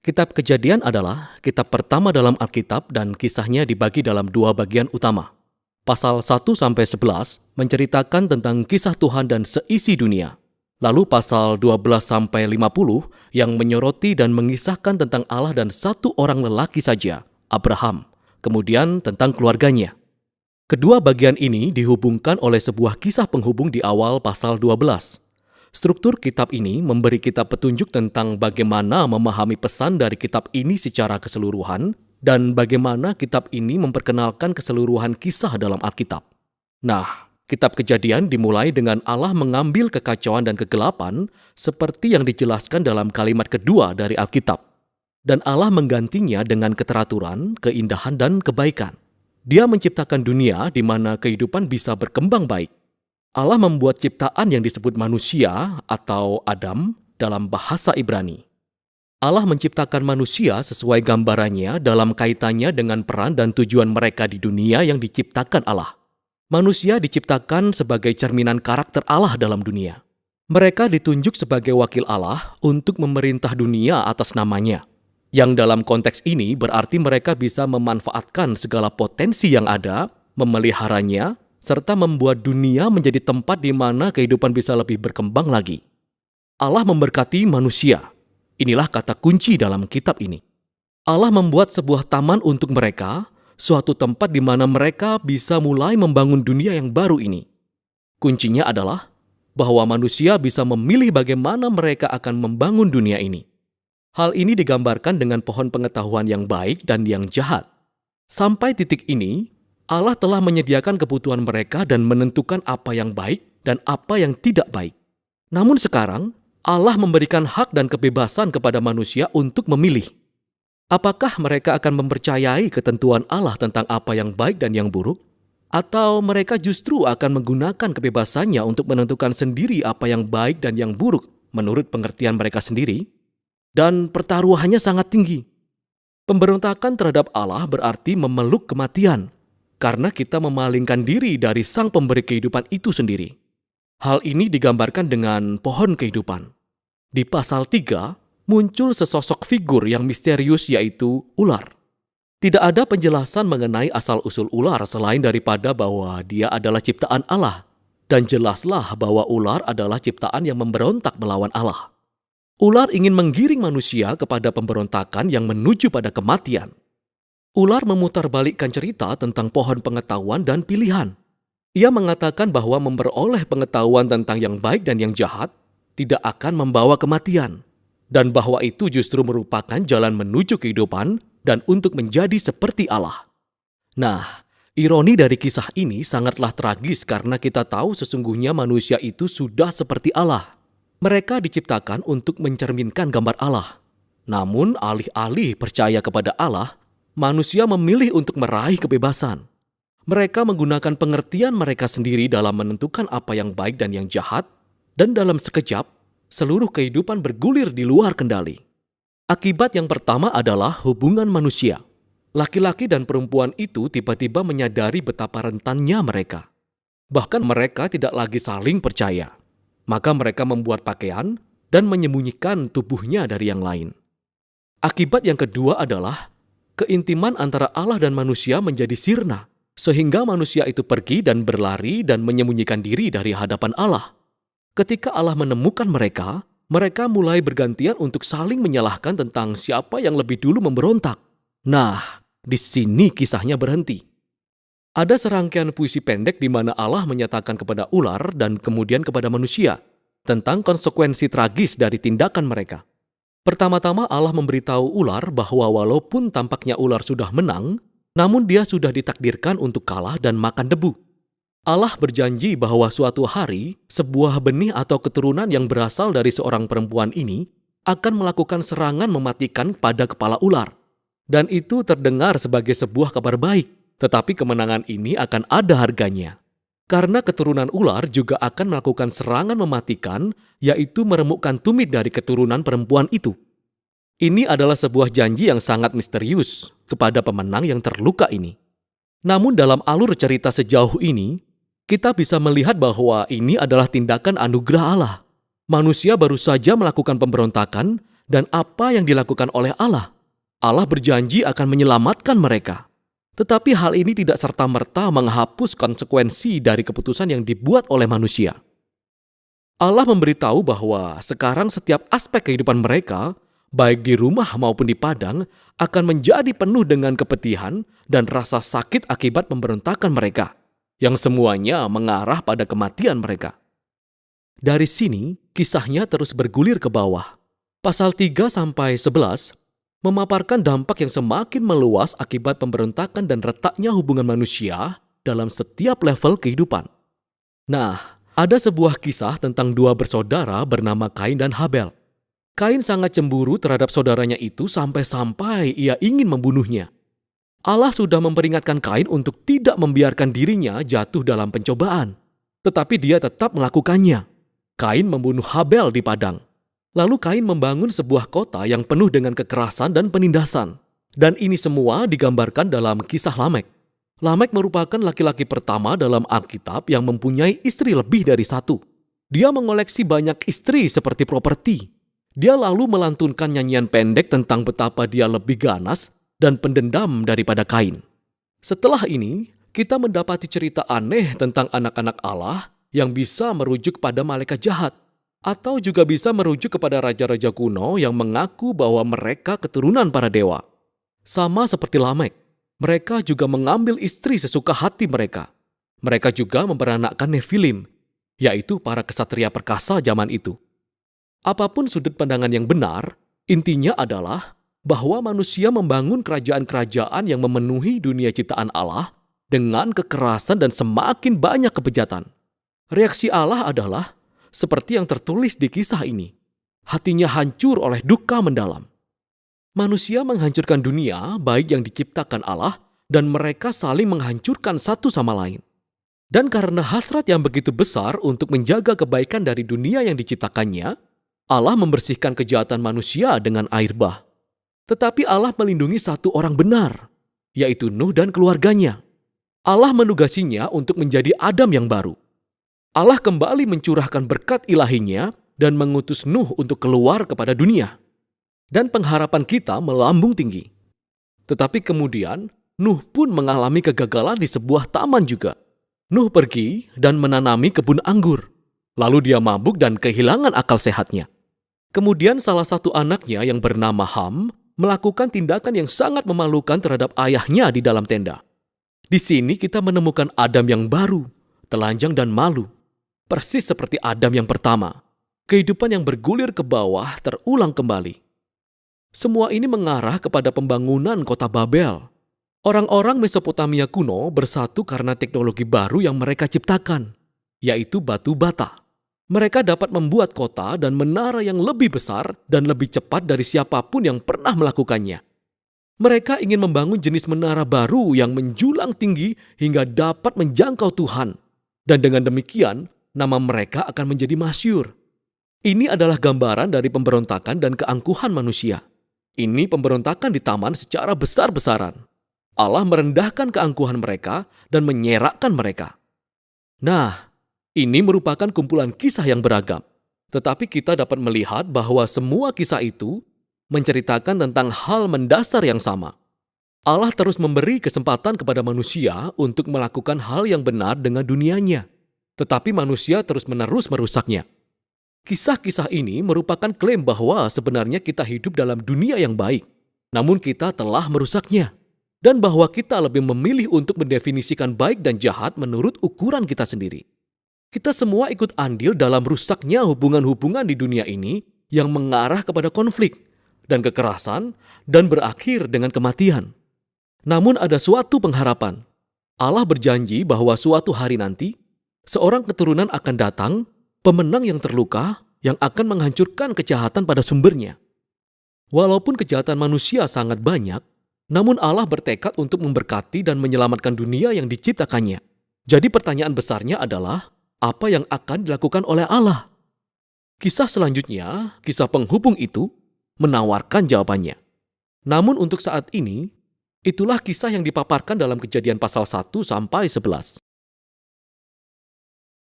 Kitab Kejadian adalah kitab pertama dalam Alkitab dan kisahnya dibagi dalam dua bagian utama. Pasal 1-11 menceritakan tentang kisah Tuhan dan seisi dunia. Lalu pasal 12-50 yang menyoroti dan mengisahkan tentang Allah dan satu orang lelaki saja, Abraham. Kemudian tentang keluarganya. Kedua bagian ini dihubungkan oleh sebuah kisah penghubung di awal pasal 12. Struktur kitab ini memberi kita petunjuk tentang bagaimana memahami pesan dari kitab ini secara keseluruhan dan bagaimana kitab ini memperkenalkan keseluruhan kisah dalam Alkitab. Nah, kitab Kejadian dimulai dengan Allah mengambil kekacauan dan kegelapan seperti yang dijelaskan dalam kalimat kedua dari Alkitab. Dan Allah menggantinya dengan keteraturan, keindahan, dan kebaikan. Dia menciptakan dunia di mana kehidupan bisa berkembang baik. Allah membuat ciptaan yang disebut manusia atau Adam dalam bahasa Ibrani. Allah menciptakan manusia sesuai gambarannya dalam kaitannya dengan peran dan tujuan mereka di dunia yang diciptakan Allah. Manusia diciptakan sebagai cerminan karakter Allah dalam dunia. Mereka ditunjuk sebagai wakil Allah untuk memerintah dunia atas namanya. Yang dalam konteks ini berarti mereka bisa memanfaatkan segala potensi yang ada, memeliharanya, serta membuat dunia menjadi tempat di mana kehidupan bisa lebih berkembang lagi. Allah memberkati manusia. Inilah kata kunci dalam kitab ini. Allah membuat sebuah taman untuk mereka, suatu tempat di mana mereka bisa mulai membangun dunia yang baru ini. Kuncinya adalah bahwa manusia bisa memilih bagaimana mereka akan membangun dunia ini. Hal ini digambarkan dengan pohon pengetahuan yang baik dan yang jahat. Sampai titik ini, Allah telah menyediakan kebutuhan mereka dan menentukan apa yang baik dan apa yang tidak baik. Namun sekarang, Allah memberikan hak dan kebebasan kepada manusia untuk memilih. Apakah mereka akan mempercayai ketentuan Allah tentang apa yang baik dan yang buruk? Atau mereka justru akan menggunakan kebebasannya untuk menentukan sendiri apa yang baik dan yang buruk menurut pengertian mereka sendiri? Dan pertaruhannya sangat tinggi. Pemberontakan terhadap Allah berarti memeluk kematian, karena kita memalingkan diri dari Sang Pemberi kehidupan itu sendiri. Hal ini digambarkan dengan pohon kehidupan. Di pasal 3, muncul sesosok figur yang misterius yaitu ular. Tidak ada penjelasan mengenai asal-usul ular selain daripada bahwa dia adalah ciptaan Allah. Dan jelaslah bahwa ular adalah ciptaan yang memberontak melawan Allah. Ular ingin menggiring manusia kepada pemberontakan yang menuju pada kematian. Ular memutarbalikkan cerita tentang pohon pengetahuan dan pilihan. Ia mengatakan bahwa memperoleh pengetahuan tentang yang baik dan yang jahat tidak akan membawa kematian. Dan bahwa itu justru merupakan jalan menuju kehidupan dan untuk menjadi seperti Allah. Nah, ironi dari kisah ini sangatlah tragis karena kita tahu sesungguhnya manusia itu sudah seperti Allah. Mereka diciptakan untuk mencerminkan gambar Allah. Namun alih-alih percaya kepada Allah, manusia memilih untuk meraih kebebasan. Mereka menggunakan pengertian mereka sendiri dalam menentukan apa yang baik dan yang jahat, dan dalam sekejap, seluruh kehidupan bergulir di luar kendali. Akibat yang pertama adalah hubungan manusia. Laki-laki dan perempuan itu tiba-tiba menyadari betapa rentannya mereka. Bahkan mereka tidak lagi saling percaya. Maka mereka membuat pakaian dan menyembunyikan tubuhnya dari yang lain. Akibat yang kedua adalah keintiman antara Allah dan manusia menjadi sirna, sehingga manusia itu pergi dan berlari dan menyembunyikan diri dari hadapan Allah. Ketika Allah menemukan mereka, mereka mulai bergantian untuk saling menyalahkan tentang siapa yang lebih dulu memberontak. Nah, di sini kisahnya berhenti. Ada serangkaian puisi pendek di mana Allah menyatakan kepada ular dan kemudian kepada manusia tentang konsekuensi tragis dari tindakan mereka. Pertama-tama Allah memberitahu ular bahwa walaupun tampaknya ular sudah menang, namun dia sudah ditakdirkan untuk kalah dan makan debu. Allah berjanji bahwa suatu hari sebuah benih atau keturunan yang berasal dari seorang perempuan ini akan melakukan serangan mematikan pada kepala ular. Dan itu terdengar sebagai sebuah kabar baik. Tetapi kemenangan ini akan ada harganya. Karena keturunan ular juga akan melakukan serangan mematikan, yaitu meremukkan tumit dari keturunan perempuan itu. Ini adalah sebuah janji yang sangat misterius kepada pemenang yang terluka ini. Namun dalam alur cerita sejauh ini, kita bisa melihat bahwa ini adalah tindakan anugerah Allah. Manusia baru saja melakukan pemberontakan, Dan apa yang dilakukan oleh Allah? Allah berjanji akan menyelamatkan mereka. Tetapi hal ini tidak serta-merta menghapus konsekuensi dari keputusan yang dibuat oleh manusia. Allah memberitahu bahwa sekarang setiap aspek kehidupan mereka, baik di rumah maupun di padang, akan menjadi penuh dengan kepedihan dan rasa sakit akibat pemberontakan mereka, yang semuanya mengarah pada kematian mereka. Dari sini, kisahnya terus bergulir ke bawah. Pasal 3-11 memaparkan dampak yang semakin meluas akibat pemberontakan dan retaknya hubungan manusia dalam setiap level kehidupan. Nah, ada sebuah kisah tentang dua bersaudara bernama Kain dan Habel. Kain sangat cemburu terhadap saudaranya itu sampai-sampai ia ingin membunuhnya. Allah sudah memperingatkan Kain untuk tidak membiarkan dirinya jatuh dalam pencobaan. Tetapi dia tetap melakukannya. Kain membunuh Habel di padang. Lalu Kain membangun sebuah kota yang penuh dengan kekerasan dan penindasan. Dan ini semua digambarkan dalam kisah Lamek. Lamek merupakan laki-laki pertama dalam Alkitab yang mempunyai istri lebih dari satu. Dia mengoleksi banyak istri seperti properti. Dia lalu melantunkan nyanyian pendek tentang betapa dia lebih ganas dan pendendam daripada Kain. Setelah ini, kita mendapati cerita aneh tentang anak-anak Allah yang bisa merujuk pada malaikat jahat, atau juga bisa merujuk kepada raja-raja kuno yang mengaku bahwa mereka keturunan para dewa. Sama seperti Lamek, mereka juga mengambil istri sesuka hati mereka. Mereka juga memperanakkan Nefilim, yaitu para kesatria perkasa zaman itu. Apapun sudut pandangan yang benar, intinya adalah bahwa manusia membangun kerajaan-kerajaan yang memenuhi dunia ciptaan Allah dengan kekerasan dan semakin banyak kebejatan. Reaksi Allah adalah seperti yang tertulis di kisah ini. Hatinya hancur oleh duka mendalam. Manusia menghancurkan dunia baik yang diciptakan Allah dan mereka saling menghancurkan satu sama lain. Dan karena hasrat yang begitu besar untuk menjaga kebaikan dari dunia yang diciptakannya, Allah membersihkan kejahatan manusia dengan air bah. Tetapi Allah melindungi satu orang benar, yaitu Nuh dan keluarganya. Allah menugasinya untuk menjadi Adam yang baru. Allah kembali mencurahkan berkat ilahinya dan mengutus Nuh untuk keluar kepada dunia. Dan pengharapan kita melambung tinggi. Tetapi kemudian, Nuh pun mengalami kegagalan di sebuah taman juga. Nuh pergi dan menanami kebun anggur. Lalu dia mabuk dan kehilangan akal sehatnya. Kemudian salah satu anaknya yang bernama Ham melakukan tindakan yang sangat memalukan terhadap ayahnya di dalam tenda. Di sini kita menemukan Adam yang baru, telanjang dan malu. Persis seperti Adam yang pertama, kehidupan yang bergulir ke bawah terulang kembali. Semua ini mengarah kepada pembangunan kota Babel. Orang-orang Mesopotamia kuno bersatu karena teknologi baru yang mereka ciptakan, yaitu batu bata. Mereka dapat membuat kota dan menara yang lebih besar dan lebih cepat dari siapapun yang pernah melakukannya. Mereka ingin membangun jenis menara baru yang menjulang tinggi hingga dapat menjangkau Tuhan. Dan dengan demikian, nama mereka akan menjadi masyhur. Ini adalah gambaran dari pemberontakan dan keangkuhan manusia. Ini pemberontakan di taman secara besar-besaran. Allah merendahkan keangkuhan mereka dan menyerakkan mereka. Nah, ini merupakan kumpulan kisah yang beragam. Tetapi kita dapat melihat bahwa semua kisah itu menceritakan tentang hal mendasar yang sama. Allah terus memberi kesempatan kepada manusia untuk melakukan hal yang benar dengan dunianya. Tetapi manusia terus-menerus merusaknya. Kisah-kisah ini merupakan klaim bahwa sebenarnya kita hidup dalam dunia yang baik, namun kita telah merusaknya. Dan bahwa kita lebih memilih untuk mendefinisikan baik dan jahat menurut ukuran kita sendiri. Kita semua ikut andil dalam rusaknya hubungan-hubungan di dunia ini yang mengarah kepada konflik dan kekerasan dan berakhir dengan kematian. Namun ada suatu pengharapan. Allah berjanji bahwa suatu hari nanti, seorang keturunan akan datang, pemenang yang terluka, yang akan menghancurkan kejahatan pada sumbernya. Walaupun kejahatan manusia sangat banyak, namun Allah bertekad untuk memberkati dan menyelamatkan dunia yang diciptakannya. Jadi pertanyaan besarnya adalah, apa yang akan dilakukan oleh Allah? Kisah selanjutnya, kisah penghubung itu, menawarkan jawabannya. Namun untuk saat ini, itulah kisah yang dipaparkan dalam Kejadian pasal 1-11.